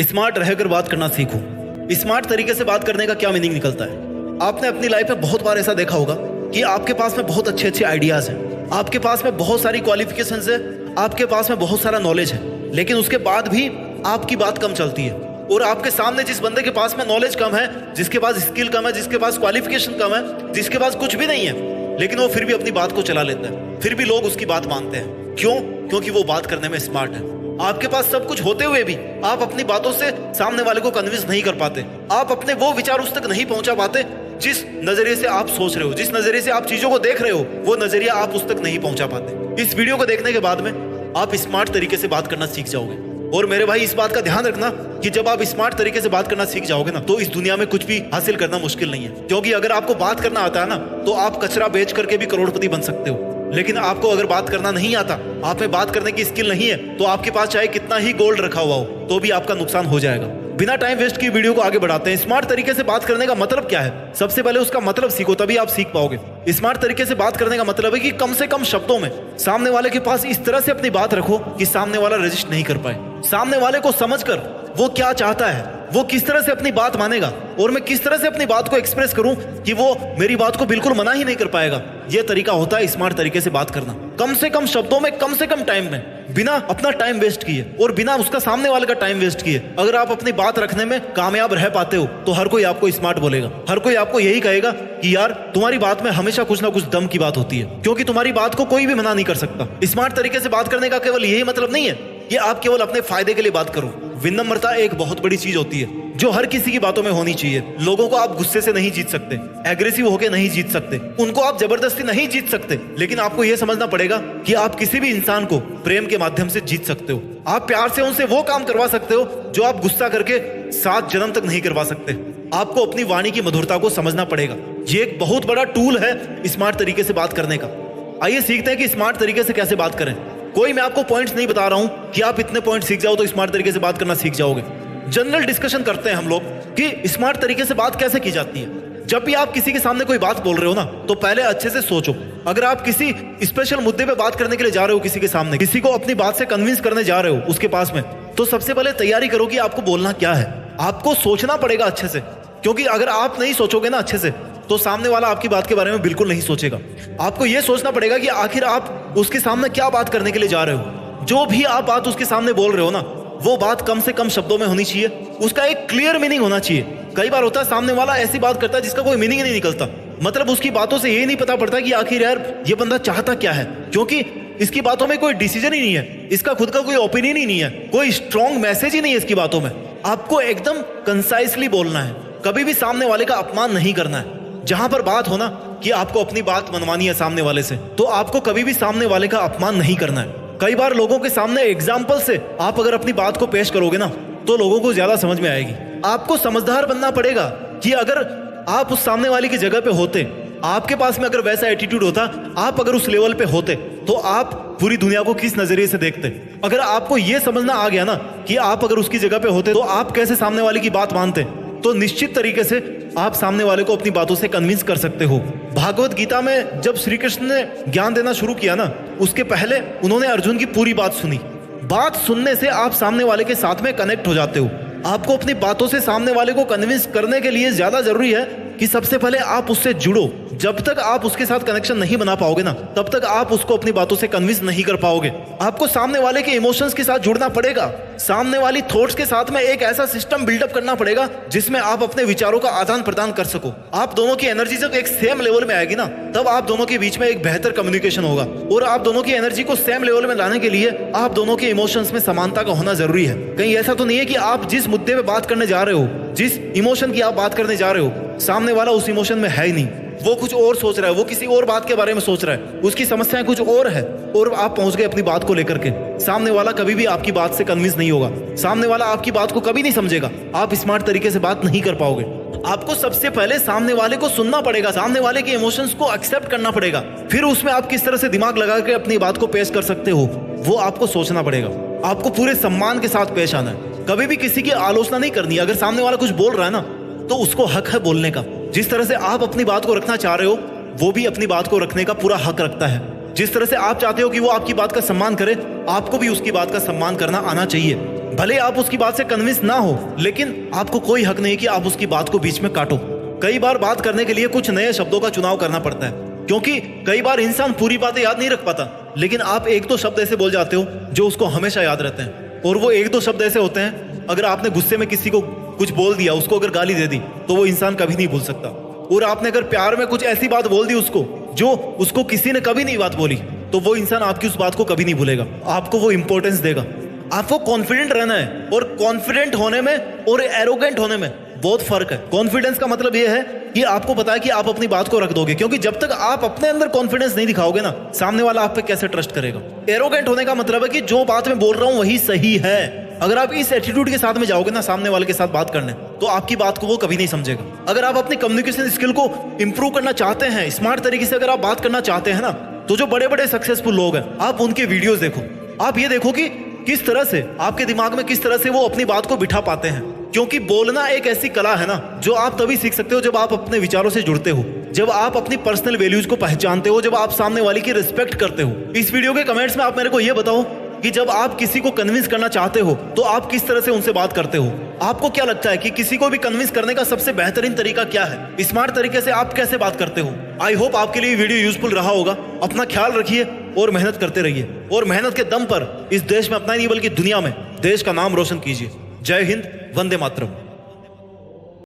Smart रहकर बात करना सीखो। स्मार्ट तरीके से बात करने का क्या मीनिंग निकलता है? आपने अपनी लाइफ में बहुत बार ऐसा देखा होगा कि आपके पास में बहुत अच्छे अच्छे आइडियाज हैं, आपके पास में बहुत सारी क्वालिफिकेशंस है, आपके पास में बहुत सारा नॉलेज है, लेकिन उसके बाद भी आपकी बात कम चलती है। और आपके सामने जिस बंदे के पास में नॉलेज कम है, जिसके पास स्किल कम है, जिसके पास क्वालिफिकेशन कम है, जिसके पास कुछ भी नहीं है, लेकिन वो फिर भी अपनी बात को चला लेता है, फिर भी लोग उसकी बात मानते हैं। क्यों? क्योंकि वो बात करने में स्मार्ट है। आपके पास सब कुछ होते हुए भी आप अपनी बातों से सामने वाले को कन्विंस नहीं कर पाते। आप अपने वो विचार उस तक नहीं पहुंचा पाते जिस नजरिए से आप सोच रहे हो, जिस नजरिए से आप चीजों को देख रहे हो, वो नजरिया आप उस तक नहीं पहुंचा पाते। इस वीडियो को देखने के बाद में आप स्मार्ट तरीके से बात करना सीख जाओगे। और मेरे भाई, इस बात का ध्यान रखना कि जब आप स्मार्ट तरीके से बात करना सीख जाओगे ना, तो इस दुनिया में कुछ भी हासिल करना मुश्किल नहीं है। क्योंकि अगर आपको बात करना आता है ना, तो आप कचरा बेच करके भी करोड़पति बन सकते हो। लेकिन आपको अगर बात करना नहीं आता, आप में बात करने की स्किल नहीं है, तो आपके पास चाहे कितना ही गोल्ड रखा हुआ हो, तो भी आपका नुकसान हो जाएगा। बिना टाइम वेस्ट की वीडियो को आगे बढ़ाते हैं। स्मार्ट तरीके से बात करने का मतलब क्या है? सबसे पहले उसका मतलब सीखो, तभी आप सीख पाओगे। स्मार्ट तरीके से बात करने का मतलब है कि कम से कम शब्दों में सामने वाले के पास इस तरह से अपनी बात रखो कि सामने वाला रजिस्ट नहीं कर पाए। सामने वाले को समझकर वो क्या चाहता है, वो किस तरह से अपनी बात मानेगा, और मैं किस तरह से अपनी बात को एक्सप्रेस करूं कि वो मेरी बात को बिल्कुल मना ही नहीं कर पाएगा। ये तरीका होता है स्मार्ट तरीके से बात करना। कम से कम शब्दों में, कम से कम टाइम में, बिना अपना टाइम वेस्ट किए और बिना उसका सामने वाले का टाइम वेस्ट किए अगर आप अपनी बात रखने में कामयाब रह पाते हो, तो हर कोई आपको स्मार्ट बोलेगा। हर कोई आपको यही कहेगा कि यार, तुम्हारी बात में हमेशा कुछ ना कुछ दम की बात होती है, क्योंकि तुम्हारी बात को कोई भी मना नहीं कर सकता। स्मार्ट तरीके से बात करने का केवल यही मतलब नहीं है कि आप केवल अपने फायदे के लिए बात करो। विनम्रता एक बहुत बड़ी चीज होती है जो हर किसी की बातों में होनी चाहिए। लोगों को आप गुस्से से नहीं जीत सकते, एग्रेसिव होकर नहीं जीत सकते, उनको आप जबरदस्ती नहीं जीत सकते, लेकिन आपको यह समझना पड़ेगा कि आप किसी भी इंसान को प्रेम के माध्यम से जीत सकते हो। आप प्यार से उनसे वो काम करवा सकते हो जो आप गुस्सा करके 7 जन्म तक नहीं करवा सकते। आपको अपनी वाणी की मधुरता को समझना पड़ेगा। ये एक बहुत बड़ा टूल है स्मार्ट तरीके से बात करने का। आइए सीखते हैं कि स्मार्ट तरीके से कैसे बात करें। कोई मैं आपको पॉइंट्स नहीं बता रहा हूं कि आप इतने पॉइंट सीख जाओ तो स्मार्ट तरीके से बात करना सीख जाओगे। जनरल डिस्कशन करते हैं हम लोग कि स्मार्ट तरीके से बात कैसे की जाती है। जब भी आप किसी के सामने कोई बात बोल रहे हो ना, तो पहले अच्छे से सोचो। अगर आप किसी स्पेशल मुद्दे पे बात करने के लिए जा रहे हो, किसी के सामने, किसी को अपनी बात से कन्विंस करने जा रहे हो उसके पास में, तो सबसे पहले तैयारी करो कि आपको बोलना क्या है। आपको सोचना पड़ेगा अच्छे से, क्योंकि अगर आप नहीं सोचोगे ना अच्छे से, तो सामने वाला आपकी बात के बारे में बिल्कुल नहीं सोचेगा। आपको यह सोचना पड़ेगा कि आखिर आप उसके सामने क्या बात करने के लिए जा रहे हो। जो भी आप बात उसके सामने बोल रहे हो ना, वो बात कम से कम शब्दों में होनी चाहिए, उसका एक क्लियर मीनिंग होना चाहिए। कई बार होता है सामने वाला ऐसी बात करता है जिसका कोई मीनिंग नहीं निकलता, मतलब उसकी बातों से ये नहीं पता पड़ता कि आखिर यार ये बंदा चाहता क्या है, क्योंकि इसकी बातों में कोई डिसीजन ही नहीं है, इसका खुद का कोई ओपिनियन ही नहीं है, कोई स्ट्रॉन्ग मैसेज ही नहीं है इसकी बातों में। आपको एकदम कंसाइसली बोलना है, कभी भी सामने वाले का अपमान नहीं करना है। जहां पर बात हो ना कि आपको अपनी बात मनवानी है सामने वाले से, तो आपको कभी भी सामने वाले का अपमान नहीं करना है। कई बार लोगों के सामने एग्जाम्पल से आप अगर अपनी बात को पेश करोगे ना, तो लोगों को ज्यादा समझ में आएगी। आपको समझदार बनना पड़ेगा कि अगर आप उस सामने वाले की जगह पे होते, आपके पास में अगर वैसा एटीट्यूड होता, आप अगर उस लेवल पे होते, तो आप पूरी दुनिया को किस नजरिए से देखते। अगर आपको यह समझना आ गया ना कि आप अगर उसकी जगह पे होते, तो आप कैसे सामने वाले की बात मानते, तो निश्चित तरीके से आप सामने वाले को अपनी बातों से कन्विंस कर सकते हो। भागवत गीता में जब श्री कृष्ण ने ज्ञान देना शुरू किया ना, उसके पहले उन्होंने अर्जुन की पूरी बात सुनी। बात सुनने से आप सामने वाले के साथ में कनेक्ट हो जाते हो। आपको अपनी बातों से सामने वाले को कन्विंस करने के लिए ज्यादा जरूरी है कि सबसे पहले आप उससे जुड़ो। जब तक आप उसके साथ कनेक्शन नहीं बना पाओगे ना, तब तक आप उसको अपनी बातों से कन्विंस नहीं कर पाओगे। आपको सामने वाले के इमोशंस के साथ जुड़ना पड़ेगा, सामने वाली थॉट्स के साथ में एक ऐसा सिस्टम बिल्डअप करना पड़ेगा जिसमें आप अपने विचारों का आदान प्रदान कर सको। आप दोनों की एनर्जी जब एक सेम लेवल में आएगी ना, तब आप दोनों के बीच में एक बेहतर कम्युनिकेशन होगा। और आप दोनों की एनर्जी को सेम लेवल में लाने के लिए आप दोनों के इमोशंस में समानता का होना जरूरी है। कहीं ऐसा तो नहीं है कि आप जिस मुद्दे पे बात करने जा रहे हो, जिस इमोशन की आप बात करने जा रहे हो, सामने वाला उस इमोशन में है ही नहीं, वो कुछ और सोच रहा है, वो किसी और बात के बारे में सोच रहा है, उसकी समस्याएं कुछ और है, और आप पहुंच गए अपनी बात को लेकर के। सामने वाला कभी भी आपकी बात से कन्विंस नहीं होगा, सामने वाला आपकी बात को कभी नहीं समझेगा। आप स्मार्ट तरीके से बात नहीं कर पाओगे। आपको सबसे पहले सामने वाले को सुनना पड़ेगा, सामने वाले के इमोशंस को एक्सेप्ट करना पड़ेगा, फिर उसमें आप किस तरह से दिमाग लगा के अपनी बात को पेश कर सकते हो, वो आपको सोचना पड़ेगा। आपको पूरे सम्मान के साथ पेश आना है, कभी भी किसी की आलोचना नहीं करनी। अगर सामने वाला कुछ बोल रहा है ना, तो उसको हक है बोलने का। जिस तरह से आप अपनी बात को रखना चाह रहे हो, वो भी अपनी बात को रखने का पूरा हक रखता है। जिस तरह से आप चाहते हो कि वो आपकी बात का सम्मान करे, आपको भी उसकी बात का सम्मान करना आना चाहिए। भले आप उसकी बात से कन्विंस ना हो, लेकिन आपको कोई हक नहीं कि आप उसकी बात को बीच में काटो। कई बार बात करने के लिए कुछ नए शब्दों का चुनाव करना पड़ता है, क्योंकि कई बार इंसान पूरी बातें याद नहीं रख पाता, लेकिन आप एक दो शब्द ऐसे बोल जाते हो जो उसको हमेशा याद रहते हैं। और वो एक दो शब्द ऐसे होते हैं, अगर आपने गुस्से में किसी को कुछ बोल दिया, उसको अगर गाली दे दी, तो वो इंसान कभी नहीं भूल सकता। और आपने अगर प्यार में कुछ ऐसी बात बोल दी उसको जो उसको किसी ने कभी नहीं बात बोली, तो वो इंसान आपकी उस बात को कभी नहीं भूलेगा, आपको वो इंपॉर्टेंस देगा। आपको कॉन्फिडेंट रहना है, और कॉन्फिडेंट होने में और एरोगेंट होने में बहुत फर्क है। कॉन्फिडेंस का मतलब यह है कि आपको पता है कि आप अपनी बात को रख दोगे, क्योंकि जब तक आप अपने अंदर कॉन्फिडेंस नहीं दिखाओगे ना, सामने वाला आप पे कैसे ट्रस्ट करेगा। एरोगेंट होने का मतलब है कि जो बात मैं बोल रहा हूं वही सही है। अगर आप इस एटीट्यूड के साथ में जाओगे ना सामने वाले के साथ बात करने, तो आपकी बात को वो कभी नहीं समझेगा। अगर आप अपनी कम्युनिकेशन स्किल को इंप्रूव करना चाहते हैं, स्मार्ट तरीके से अगर आप बात करना चाहते हैं ना, तो जो बड़े बड़े सक्सेसफुल लोग हैं, आप उनके वीडियोस देखो। आप ये देखो कि किस तरह से आपके दिमाग में किस तरह से वो अपनी बात को बिठा पाते हैं। क्योंकि बोलना एक ऐसी कला है ना, जो आप तभी सीख सकते हो जब आप अपने विचारों से जुड़ते हो, जब आप अपनी पर्सनल वैल्यूज को पहचानते हो, जब आप सामने वाले की रिस्पेक्ट करते हो। इस वीडियो के कमेंट्स में आप मेरे को ये बताओ कि जब आप किसी को कन्विंस करना चाहते हो, तो आप किस तरह से उनसे बात करते हो। आपको क्या लगता है कि किसी को भी कन्विंस करने का सबसे बेहतरीन तरीका क्या है? स्मार्ट तरीके से आप कैसे बात करते हो? आई होप आपके लिए वीडियो यूजफुल रहा होगा। अपना ख्याल रखिए और मेहनत करते रहिए, और मेहनत के दम पर इस देश में अपना ही नहीं बल्कि दुनिया में देश का नाम रोशन कीजिए। जय हिंद, वंदे मातरम।